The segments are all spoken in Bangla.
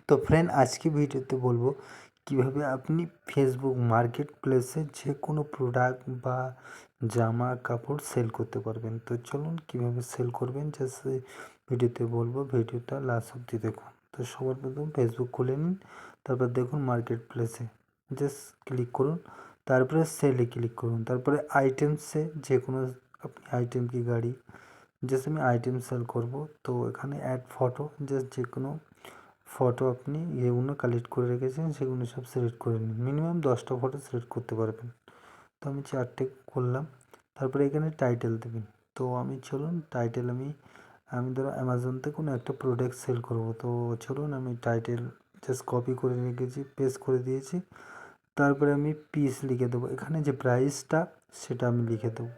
তো ফ্রেন্ড আজকে ভিডিওতে বলবো কিভাবে আপনি ফেসবুক মার্কেট প্লেসে যে কোনো প্রোডাক্ট বা জামা কাপড় সেল করতে পারবেন। তো চলুন কিভাবে সেল করবেন জাস্ট ভিডিওতে বলবো, ভিডিওটা লাস্ট অবধি দেখুন। তো সবার প্রথম ফেসবুক খুলে নিন, তারপর দেখুন মার্কেট প্লেসে জাস্ট ক্লিক করুন, তারপরে সেলে ক্লিক করুন, তারপরে আইটেমসে যে কোনো আপনি আইটেম কি গাড়ি, জাস্ট আমি আইটেম সেল করব। তো এখানে অ্যাড ফটো, জাস্ট যে কোনো ফটো আপনি যেগুলো কালেক্ট করে রেখেছেন সেগুলো সব সিলেক্ট করে নিন। মিনিমাম 10টা ফটো সিলেক্ট করতে পারবেন। তো আমি 4টে করলাম। তারপরে এখানে টাইটেল দেবেন। তো আমি চলুন টাইটেল আমি ধরো অ্যামাজনতে কোনো একটা প্রোডাক্ট সেল করব। তো চলুন আমি টাইটেল জাস্ট কপি করে রেখেছি, পেস্ট করে দিয়েছি। তারপরে আমি পিস লিখে দেবো, এখানে যে প্রাইসটা সেটা আমি লিখে দেবো।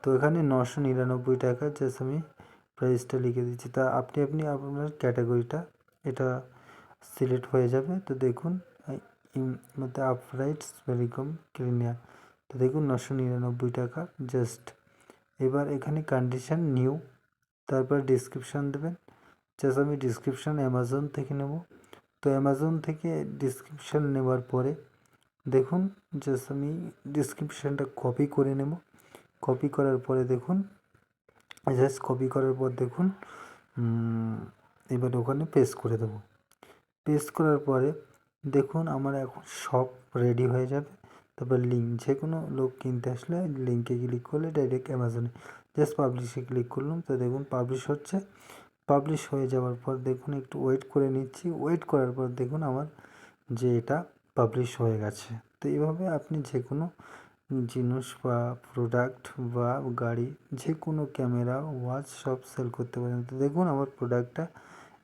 তো এখানে 999 টাকা জাস্ট আমি প্রাইসটা লিখে দিচ্ছি। তা আপনি আপনার ক্যাটাগরিটা এটা সিলেক্ট হয়ে যাবে। তো দেখুন মধ্যে আপরাইটস ভ্যালিকম ক্লিনিয়ার, তো দেখুন 999 টাকা জাস্ট। এবার এখানে কন্ডিশন নিউ, তারপর ডিসক্রিপশান দেবেন। জাস্ট আমি ডিসক্রিপশান অ্যামাজন থেকে নেব। তো অ্যামাজন থেকে ডিসক্রিপশান নেওয়ার পরে দেখুন জাস্ট আমি ডিসক্রিপশানটা কপি করে নেব। কপি করার পরে দেখুন, জাস্ট কপি করার পর দেখুন এবার ওখানে পেস্ট করে দেবো। পেস্ট করার পরে দেখুন আমার এখন সব রেডি হয়ে যাবে। তারপর লিঙ্ক, যে কোনো লোক কিনতে আসলে লিঙ্কে ক্লিক করলে ডাইরেক্ট অ্যামাজনে জাস্ট পাবলিশে ক্লিক করলাম। তো দেখুন পাবলিশ হচ্ছে। পাবলিশ হয়ে যাওয়ার পর দেখুন একটু ওয়েট করে নিচ্ছি। ওয়েট করার পর দেখুন আমার যে এটা পাবলিশ হয়ে গেছে। তো এইভাবে আপনি যে কোনো জিনিস বা প্রোডাক্ট বা গাড়ি, যে কোনো ক্যামেরা, ওয়াচ সব সেল করতে পারেন। তো দেখুন আমার প্রোডাক্টটা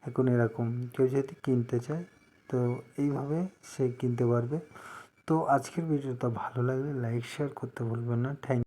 এখন এরকম, কেউ যদি কিনতে চায় তো এইভাবে সে কিনতে পারবে। তো আজকের ভিডিওটা ভালো লাগলে লাইক শেয়ার করতে ভুলবেন না। থ্যাংক